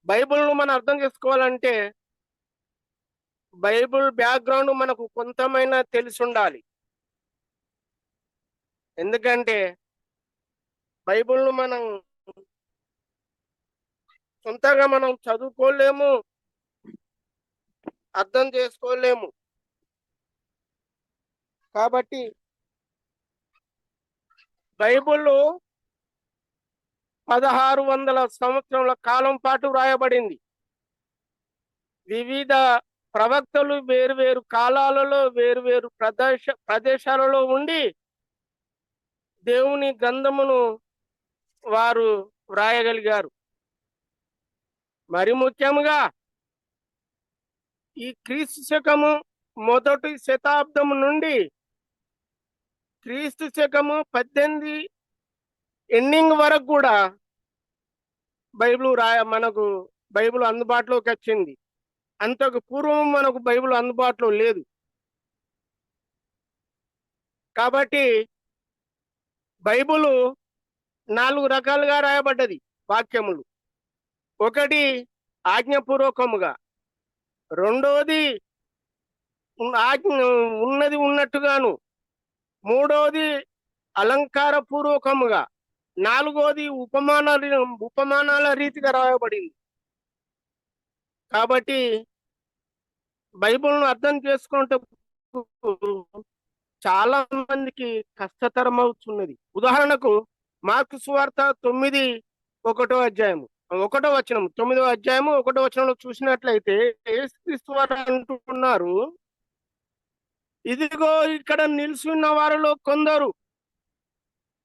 బైబిల్ను మనం అర్థం చేసుకోవాలంటే బైబిల్ బ్యాక్గ్రౌండ్ మనకు కొంతమైనా తెలిసి ఉండాలి. ఎందుకంటే బైబిల్ను మనం సొంతంగా మనం చదువుకోలేము, అర్థం చేసుకోలేము. కాబట్టి బైబిల్ 1600 సంవత్సరాల కాలం పాటు రాయబడింది. వివిధ ప్రవక్తలు వేరు కాలాలలో వేరు ప్రదేశాలలో ఉండి దేవుని గ్రంథమును వారు వ్రాయగలిగారు. మరి ముఖ్యంగా ఈ క్రీస్తు శకము మొదటి శతాబ్దం నుండి క్రీస్తు శకము 18 ఎండింగ్ వరకు కూడా మనకు బైబిల్ అందుబాటులోకి వచ్చింది. అంతకు పూర్వం మనకు బైబిల్ అందుబాటులో లేదు. కాబట్టి బైబిల్ 4 రకాలుగా రాయబడ్డది వాక్యములు. ఒకటి ఆజ్ఞపూర్వకముగా, రెండోది ఉన్నది ఉన్నట్టుగాను, మూడోది అలంకార పూర్వకముగా, నాలుగోది ఉపమానాల రీతిగా రాయబడింది. కాబట్టి బైబిల్ను అర్థం చేసుకుంటే చాలా మందికి కష్టతరం అవుతున్నది. ఉదాహరణకు మార్కు సువార్త 9:1 అధ్యాయము 1వ వచనం 9వ అధ్యాయము 1వ వచనంలో చూసినట్లయితే యేసుక్రీస్తు వారు అంటున్నారు, ఇదిగో ఇక్కడ నిలిచి ఉన్న వారిలో కొందరు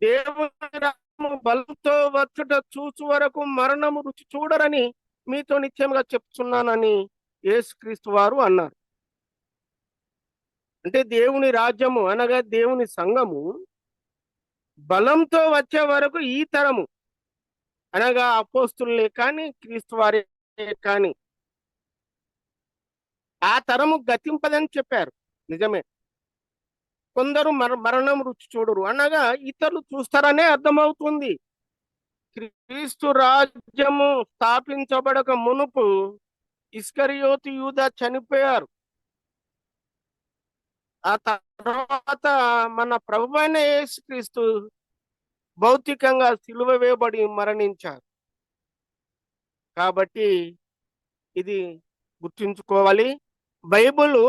దేవుని రాజ్యము బలంతో వచ్చుట చూచు వరకు మరణము రుచి చూడరని మీతో నిత్యంగా చెప్తున్నానని యేసుక్రీస్తు వారు అన్నారు. అంటే దేవుని రాజ్యము అనగా దేవుని సంఘము బలంతో వచ్చే వరకు ఈ తరము అనగా అపోస్తులే కానీ క్రీస్తు వారే కానీ ఆ తరము గతింపదని చెప్పారు. నిజమే. కొందరు మరణం రుచి చూడరు అనగా ఇతరులు చూస్తారనే అర్థమవుతుంది. క్రీస్తు రాజ్యము స్థాపించబడక మునుపు ఇస్కరియోతు యూదా చనిపోయారు. ఆ తర్వాత మన ప్రభువైన యేసుక్రీస్తు భౌతికంగా సిలువ వేయబడి మరణించారు. కాబట్టి ఇది గుర్తుంచుకోవాలి. బైబిల్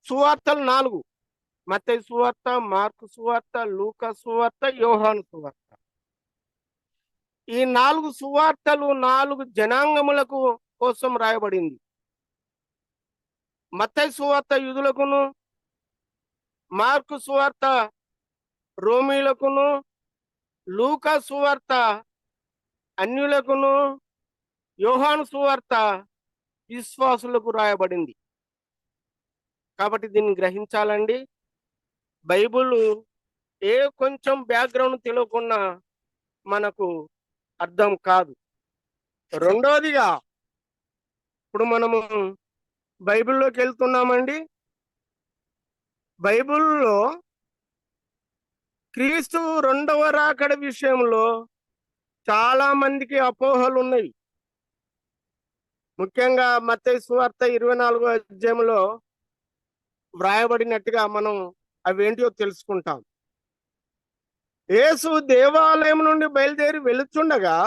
సువార్తలు 4: మత్తయి సువార్త, మార్కు సువార్త, లూకా సువార్త, యోహాను సువార్త. ఈ 4 సువార్తలు 4 జనాంగములకు కోసం రాయబడింది. మత్తయి సువార్త యూదులకును, మార్కు సువార్త రోమీలకును, లూకా సువార్త అన్యులకును, యోహాను సువార్త విశ్వాసులకు రాయబడింది. కాబట్టి దీన్ని గ్రహించాలండి. బైబిల్ కొంచెం బ్యాక్గ్రౌండ్ తెలియకుండా మనకు అర్థం కాదు. రెండోదిగా ఇప్పుడు మనము బైబిల్లోకి వెళ్తున్నామండి. బైబిల్లో క్రీస్తు రెండవ రాకడ విషయంలో చాలా మందికి అపోహలు ఉన్నాయి. ముఖ్యంగా మత్తయి సువార్త 24వ అధ్యాయంలో వ్రాయబడినట్టుగా మనం అవేంటియో తెలుసుకుంటాం. యేసు దేవాలయం నుండి బయలుదేరి వెళుతుండగా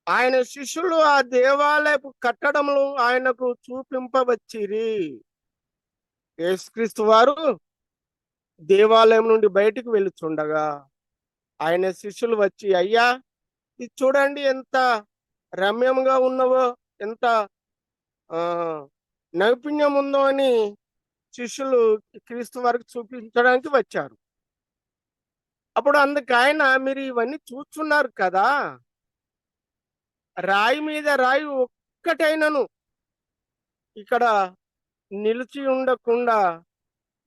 ఆయన శిష్యులు ఆ దేవాలయపు కట్టడములు ఆయనకు చూపింపవచ్చిరి. యేసుక్రీస్తు వారు దేవాలయం నుండి బయటికి వెళుతుండగా ఆయన శిష్యులు వచ్చి, అయ్యా ఇది చూడండి ఎంత రమ్యంగా ఉన్నవో, ఎంత నైపుణ్యం ఉందో అని శిష్యులు క్రీస్తు వారికి చూపించడానికి వచ్చారు. అప్పుడు అందుకు ఆయన, మీరు ఇవన్నీ చూస్తున్నారు కదా, రాయి మీద రాయి ఒక్కటైనను ఇక్కడ నిలిచి ఉండకుండా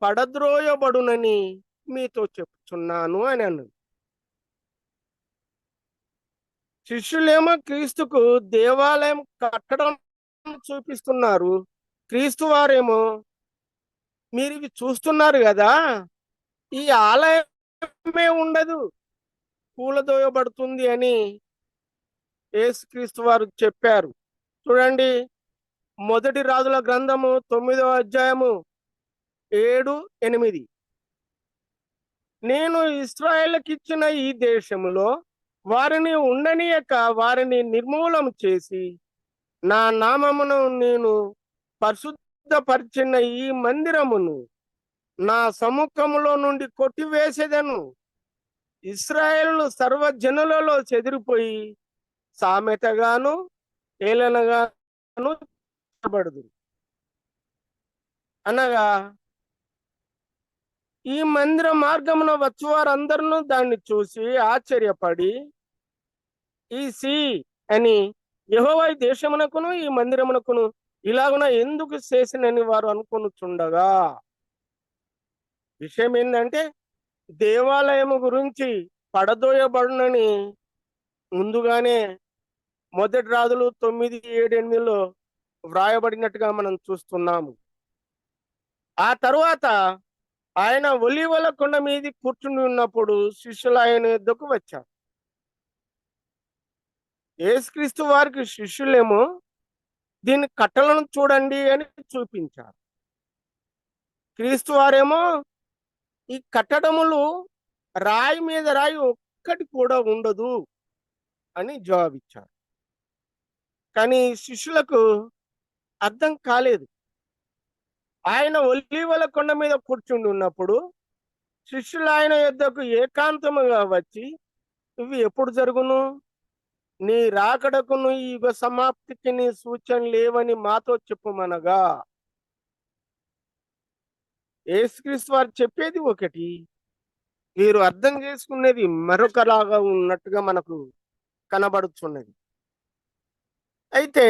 పడద్రోయబడునని మీతో చెప్తున్నాను అని అన్నది. శిష్యులేమో క్రీస్తుకు దేవాలయం కట్టడం చూపిస్తున్నారు. క్రీస్తు వారేమో, మీరు ఇవి చూస్తున్నారు కదా, ఈ ఆలయమే ఉండదు, కూలదోయబడుతుంది అని యేసుక్రీస్తు వారు చెప్పారు. చూడండి, మొదటి రాజుల గ్రంథము 9వ అధ్యాయము 7, 8. నేను ఇశ్రాయేలుకి ఇచ్చిన ఈ దేశములో వారిని ఉండనీయక వారిని నిర్మూలం చేసి నా నామమును నేను పరిశుద్ధపరిచిన ఈ మందిరమును నా సముఖములో నుండి కొట్టివేసేదను. ఇశ్రాయేలు సర్వజనులలో చెదిరిపోయి సామెతగాను ఏలనగాను చేయబడుదురు. అనగా ఈ మందిర మార్గమున వచ్చువారందరూ దాన్ని చూసి ఆశ్చర్యపడి ఈ సి అని యెహోవా ఈ దేశమునకును ఈ మందిరమునకును ఇలాగున ఎందుకు చేసినని వారు అనుకొనుచుండగా, విషయం ఏంటంటే దేవాలయము గురించి పడదోయబడునని ముందుగానే మొదటి రాజులు 9, 7, 8లో వ్రాయబడినట్టుగా మనం చూస్తున్నాము. ఆ తరువాత ఆయన ఒలీవల కొండ మీద కూర్చుని ఉన్నప్పుడు శిష్యులు ఆయన యొద్దకు వచ్చారు. యేసుక్రీస్తు వారికి శిష్యులేమో దీని కట్టలను చూడండి అని చూపించారు. క్రీస్తు వారేమో ఈ కట్టడములు రాయి మీద రాయి ఒక్కటి కూడా ఉండదు అని జవాబిచ్చారు. కానీ శిష్యులకు అర్థం కాలేదు. ఆయన ఒలీవల కొండ మీద కూర్చుండి ఉన్నప్పుడు శిష్యులు ఆయన యొద్దకు ఏకాంతముగా వచ్చి, ఇవి ఎప్పుడు జరుగును? నీ రాకడకును ఈ యుగ సమాప్తికి నీ సూచన లేవని మాతో చెప్పుమనగా, యేసుక్రీస్తు వారు చెప్పేది ఒకటి, వీరు అర్థం చేసుకునేది మరొకలాగా ఉన్నట్టుగా మనకు కనబడుతున్నది. అయితే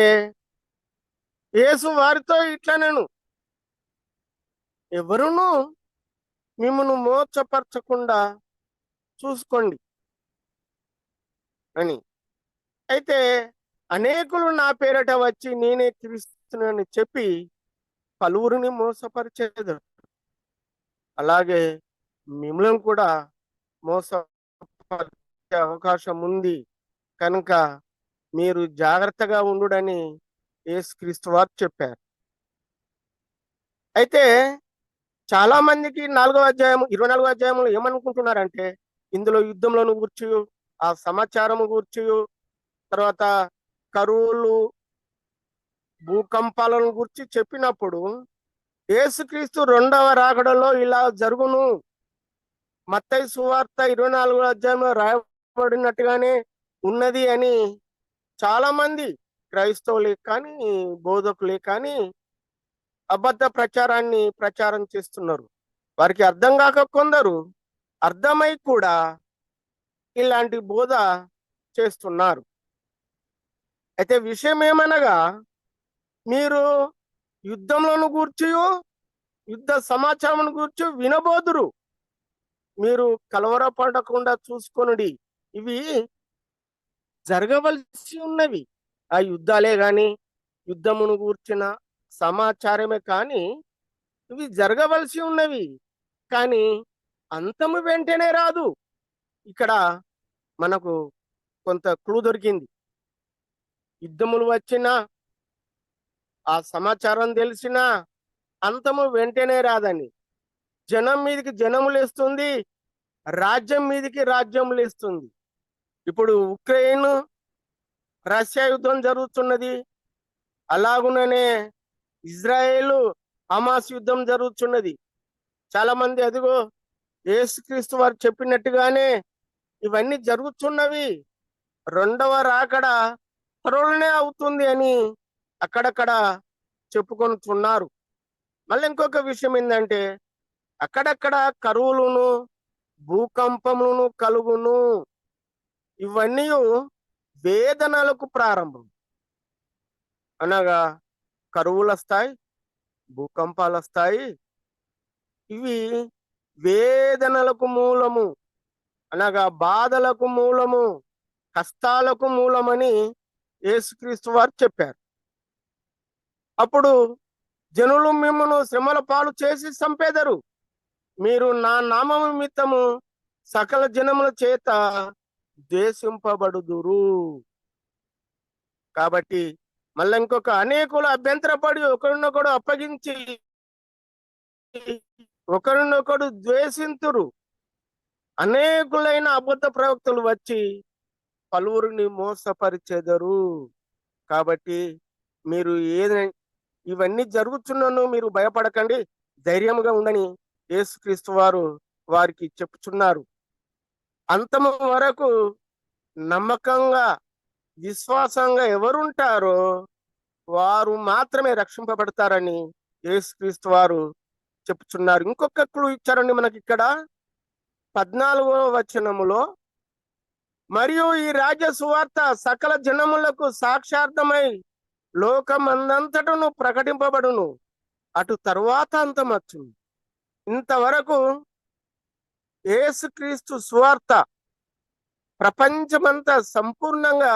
యేసు వారితో ఇట్లనెను, ఎవరును మిమ్మను మోసపరచకుండా చూసుకోండి అని. అయితే అనేకులు నా పేరట వచ్చి నేనే క్రీస్తునని చెప్పి పలువురిని మోసపరిచేది. అలాగే మిమ్మల్ని కూడా మోసపరిచే అవకాశం ఉంది కనుక మీరు జాగ్రత్తగా ఉండుడని యేసుక్రీస్తు వారు చెప్పారు. అయితే చాలా మందికి 4వ అధ్యాయం 24వ అధ్యాయంలో ఏమనుకుంటున్నారంటే ఇందులో యుద్ధంలోను గూర్చి, ఆ సమాచారము గూర్చి, తర్వాత కరువులు భూకంపాలను గురించి చెప్పినప్పుడు యేసుక్రీస్తు 2వ రాకడలో ఇలా జరుగును, మత్తయి సువార్త 24వ అధ్యాయంలో రాయబడినట్టుగానే ఉన్నది అని చాలా మంది క్రైస్తవులే కానీ బోధకులే కానీ అబద్ధ ప్రచారాన్ని ప్రచారం చేస్తున్నారు. వారికి అర్థం కాక కొందరు అర్థమై కూడా ఇలాంటి బోధ చేస్తున్నారు. అయితే విషయం ఏమనగా, మీరు యుద్ధంలోను గూర్చి యుద్ధ సమాచారం గూర్చి వినబోదురు, మీరు కలవరపడకుండా చూసుకొనుడి. ఇవి జరగవలసి ఉన్నవి. ఆ యుద్ధాలే గాని యుద్ధమును గూర్చిన సమాచారమే కానీ ఇవి జరగవలసి ఉన్నవి. కానీ అంతము వెంటనే రాదు. ఇక్కడ మనకు కొంత క్లూ దొరికింది. యుద్ధములు వచ్చినా, ఆ సమాచారం తెలిసినా అంతము వెంటనే రాదని. జనం మీదకి జనము లేస్తుంది, రాజ్యం మీదకి రాజ్యం లేస్తుంది. ఇప్పుడు ఉక్రెయిన్ రష్యా యుద్ధం జరుగుతున్నది, అలాగుననే ఇజ్రాయేలు హమాస్ యుద్ధం జరుగుతున్నది. చాలా మంది అదిగో యేసుక్రీస్తు వారు చెప్పినట్టుగానే ఇవన్నీ జరుగుతున్నవి, 2వ రాకడ త్వరలోనే అవుతుంది అని అక్కడక్కడ చెప్పుకొనుచున్నారు. మళ్ళీ ఇంకొక విషయం ఏంటంటే అక్కడక్కడ కరువులను భూకంపములను కలుగును. ఇవన్నీ వేదనలకు ప్రారంభం. అనగా కరువులు వస్తాయి, భూకంపాలు వస్తాయి. ఇవి వేదనలకు మూలము, అనగా బాధలకు మూలము, కష్టాలకు మూలమని యేసుక్రీస్తు వారు చెప్పారు. అప్పుడు జనులు మిమ్మను శ్రమల పాలు చేసి చంపేదరు, మీరు నా నామము నిమిత్తము సకల జనముల చేత ద్వేషింపబడుదురు. కాబట్టి మళ్ళీ ఇంకొక అనేకులు అభ్యంతరపడి ఒకరినొకడు అప్పగించి ఒకరినొకడు ద్వేషింతురు. అనేకులైన అబద్ధ ప్రవక్తలు వచ్చి పలువురిని మోసపరిచెదరు. కాబట్టి మీరు ఇవన్నీ జరుగుతున్నను మీరు భయపడకండి, ధైర్యముగా ఉండని యేసుక్రీస్తు వారు వారికి చెప్పుచున్నారు. అంతము వరకు నమ్మకంగా విశ్వాసంగా ఎవరుంటారో వారు మాత్రమే రక్షింపబడతారని యేసుక్రీస్తు వారు చెప్పుచున్నారు. ఇంకొక క్లూ ఇచ్చారండి మనకి ఇక్కడ 14వ వచనములో, మరియు ఈ రాజ్య సువార్త సకల జనములకు సాక్షార్థమై లోకమందంతటను ప్రకటింపబడును, అటు తరువాత అంతమచ్చును. ఇంతవరకు యేసుక్రీస్తు సువార్త ప్రపంచమంతా సంపూర్ణంగా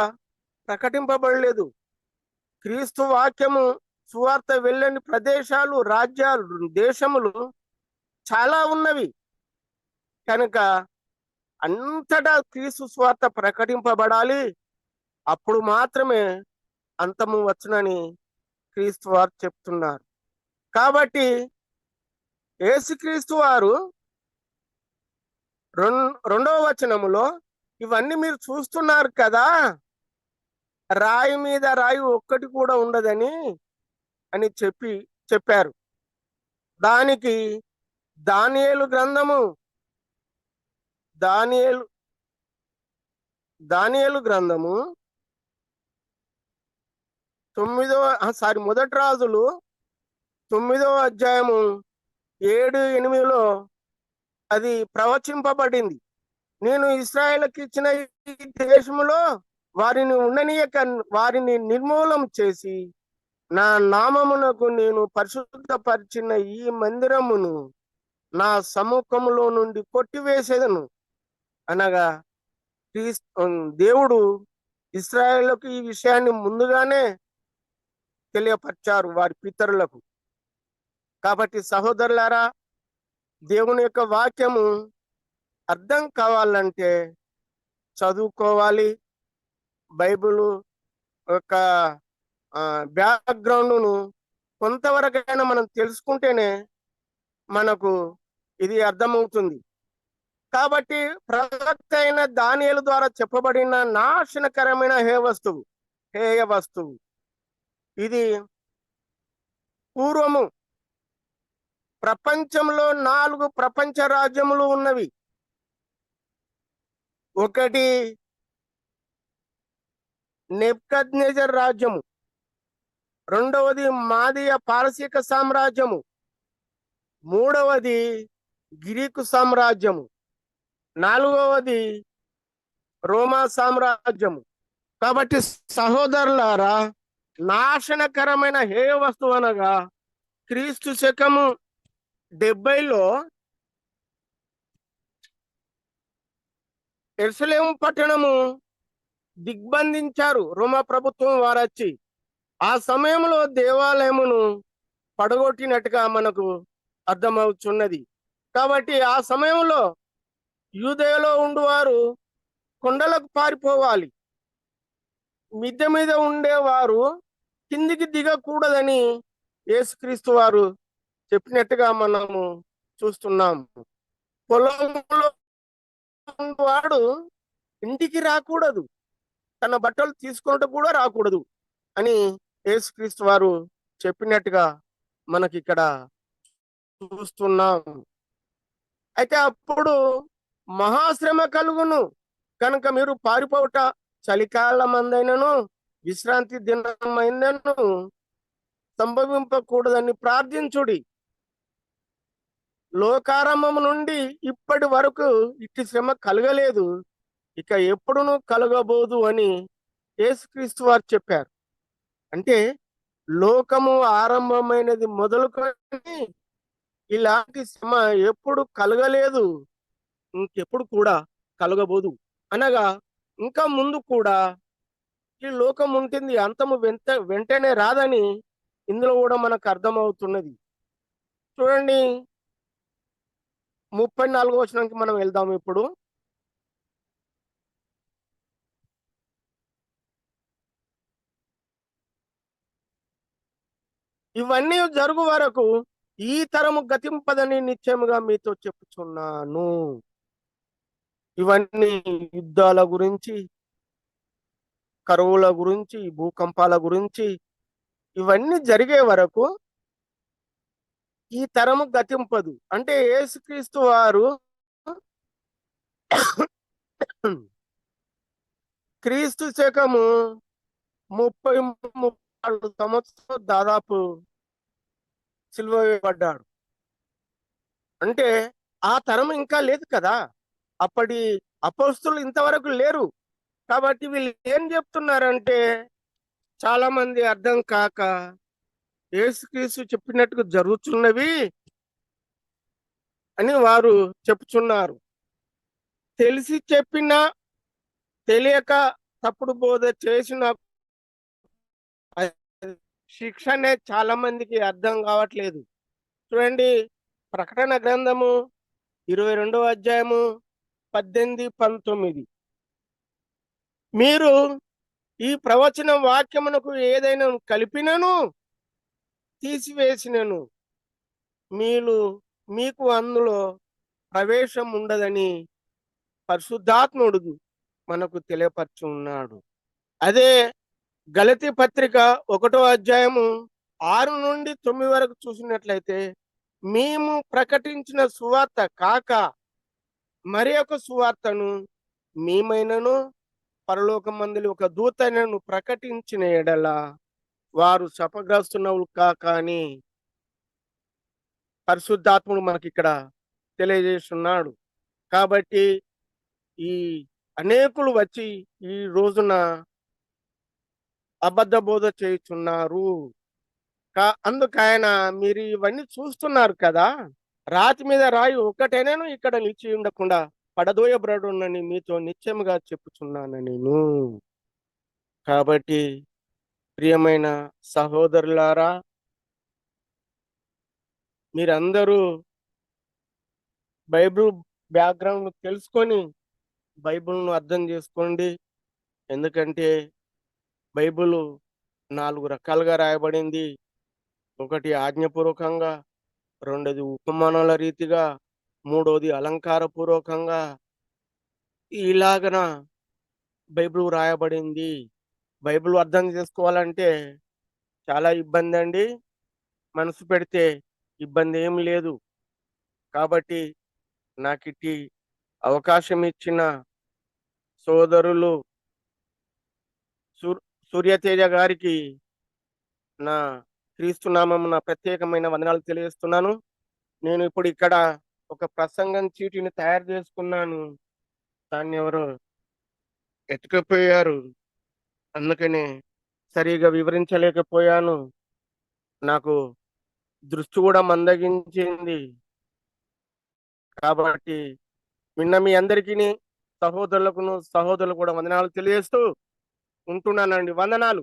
ప్రకటింపబడలేదు. క్రీస్తు వాక్యము సువార్త వెళ్ళని ప్రదేశాలు, రాజ్యాలు, దేశములు చాలా ఉన్నవి. కనుక అంతటా క్రీస్తు సువార్త ప్రకటింపబడాలి, అప్పుడు మాత్రమే అంతము వచ్చునని క్రీస్తు వారు చెప్తున్నారు. కాబట్టి యేసుక్రీస్తు వారు రెండవ వచనములో ఇవన్నీ మీరు చూస్తున్నారు కదా, రాయి మీద రాయి ఒక్కటి కూడా ఉండదని అని చెప్పారు. దానికి దానియేలు గ్రంథము దానియేలు గ్రంథము మొదటి రాజులు 9వ అధ్యాయము 7-8లో అది ప్రవచింపబడింది. నేను ఇశ్రాయేలుకి ఇచ్చిన ఈ దేశములో వారిని ఉండనీయక వారిని నిర్మూలం చేసి నా నామమునకు నేను పరిశుద్ధపరిచిన ఈ మందిరమును నా సముఖములో నుండి కొట్టివేసేదను అనగా దేవుడు ఇశ్రాయేలుకు ఈ విషయాన్ని ముందుగానే తెలియపరిచారు వారి పితరులకు. కాబట్టి సహోదరులారా, దేవుని యొక్క వాక్యము అర్థం కావాలంటే చదువుకోవాలి. బైబిల్ యొక్క బ్యాక్గ్రౌండ్ను కొంతవరకైనా మనం తెలుసుకుంటేనే మనకు ఇది అర్థమవుతుంది. కాబట్టి ప్రవక్త అయిన దానియేలు ద్వారా చెప్పబడిన నాశనకరమైన హేయ వస్తువు ఇది పూర్వము ప్రపంచంలో 4 ప్రపంచ రాజ్యములు ఉన్నవి. ఒకటి నెబుకద్నెజర్ రాజ్యము, రెండవది మాదీయ పారసీక సామ్రాజ్యము, మూడవది గ్రీకు సామ్రాజ్యము, నాలుగవది రోమా సామ్రాజ్యము. కాబట్టి సహోదరులారా, నాశనకరమైన హేయ వస్తువు అనగా క్రీస్తు శకము 70లో యెరూషలేము పట్టణము దిగ్బంధించారు రోమా ప్రభుత్వం వారొచ్చి. ఆ సమయంలో దేవాలయమును పడగొట్టినట్టుగా మనకు అర్థమవుతున్నది. కాబట్టి ఆ సమయంలో యూదయలో ఉండువారు కొండలకు పారిపోవాలి, మిద్దె మీద ఉండేవారు కిందికి దిగకూడదని యేసుక్రీస్తు వారు చెప్పినట్టుగా మనము చూస్తున్నాము. పొలంలో వాడు ఇంటికి రాకూడదు, తన బట్టలు తీసుకున్నట్టు కూడా రాకూడదు అని యేసుక్రీస్తు వారు చెప్పినట్టుగా మనకి ఇక్కడ చూస్తున్నాం. అయితే అప్పుడు మహాశ్రమ కలుగును కనుక మీరు పారిపోవట చలికాలం అందైనను విశ్రాంతి దినమైందను సంభవింపకూడదని ప్రార్థించుడి. లోకారంభము నుండి ఇప్పటి వరకు ఇట్టి శ్రమ కలగలేదు, ఇక ఎప్పుడునూ కలగబోదు అని యేసుక్రీస్తు వారు చెప్పారు. అంటే లోకము ఆరంభమైనది మొదలుకొని ఇలాంటి శ్రమ ఎప్పుడు కలగలేదు, ఇంకెప్పుడు కూడా కలగబోదు అనగా ఇంకా ముందు కూడా ఈ లోకం ఉంటుంది, అంతము వెంటనే రాదని ఇందులో కూడా మనకు అర్థమవుతున్నది. చూడండి, 34వ వచనానికి మనం వెళ్దాం. ఇప్పుడు ఇవన్నీ జరుగు వరకు ఈ తరము గతింపదని నిశ్చయముగా మీతో చెప్పుచున్నాను. ఇవన్నీ యుద్ధాల గురించి, కరువుల గురించి, భూకంపాల గురించి, ఇవన్నీ జరిగే వరకు ఈ తరము గతింపదు. అంటే యేసుక్రీస్తు వారు క్రీస్తు శకము 30-32 దాదాపు సిలువ వేయబడ్డాడు. అంటే ఆ తరం ఇంకా లేదు కదా. అప్పటి అపోస్తులు ఇంతవరకు లేరు. కాబట్టి వీళ్ళు ఏం చెప్తున్నారంటే చాలా మంది అర్థం కాక యేసుక్రీస్తు చెప్పినట్టుగా జరుగుతున్నవి అని వారు చెప్పుచున్నారు. తెలిసి చెప్పినా తెలియక తప్పుడు బోధ చేసిన శిక్షనే చాలా మందికి అర్థం కావట్లేదు. చూడండి, ప్రకటన గ్రంథము 22వ అధ్యాయము 18-19. మీరు ఈ ప్రవచన వాక్యమునకు ఏదైనా కలిపినను తీసివేసినను మీకు అందులో ప్రవేశం ఉండదని పరిశుద్ధాత్ముడు మనకు తెలియపరచు ఉన్నాడు. అదే గలతీ పత్రిక 1వ అధ్యాయము 6-9 వరకు చూసినట్లయితే, మేము ప్రకటించిన సువార్త కాక మరి ఒక సువార్తను మేమైనను పరలోకమందులి ఒక దూతైనను ప్రకటించిన ఎడల వారు శపగ్రస్తునవులు కాక అని పరిశుద్ధాత్ముడు మనకి ఇక్కడ తెలియజేస్తున్నాడు. కాబట్టి ఈ అనేకులు వచ్చి ఈ రోజున అబద్ధ బోధ చేయుచున్నారు. అందుకు ఆయన, మీరు ఇవన్నీ చూస్తున్నారు కదా, రాతి మీద రాయి ఒక్కటైనాను ఇక్కడ నిలిచి ఉండకుండా పడదోయబడునని మీతో నిశ్చయముగా చెప్పుచున్నాను నేను. కాబట్టి ప్రియమైన సహోదరులారా, మీరందరూ బైబిల్ బ్యాక్గ్రౌండ్ తెలుసుకొని బైబిల్ను అర్థం చేసుకోండి. ఎందుకంటే బైబిల్ 4 రకాలుగా రాయబడింది. ఒకటి ఆజ్ఞపూర్వకంగా, రెండోది ఉపమానాల రీతిగా, మూడోది అలంకార పూర్వకంగా. ఇలాగన బైబిల్ రాయబడింది. బైబిల్ అర్థం చేసుకోవాలంటే చాలా ఇబ్బంది అండి. మనసు పెడితే ఇబ్బంది ఏం లేదు. కాబట్టి నాకిట్టి అవకాశం ఇచ్చిన సోదరులు సూర్యతేజ గారికి నా క్రీస్తు నామమున ప్రత్యేకమైన వందనాలు తెలియజేస్తున్నాను. నేను ఇప్పుడు ఇక్కడ ఒక ప్రసంగం చీటిని తయారు చేసుకున్నాను. దాన్ని ఎవరో ఎత్తుకుపోయారు. అందుకనే సరిగా వివరించలేకపోయాను. నాకు దృష్టి కూడా మందగించింది. కాబట్టి విన్న మీ అందరికీ, సహోదరులకు కూడా వందనాలు తెలియజేస్తూ ఉంటున్నానండి. వందనాలు.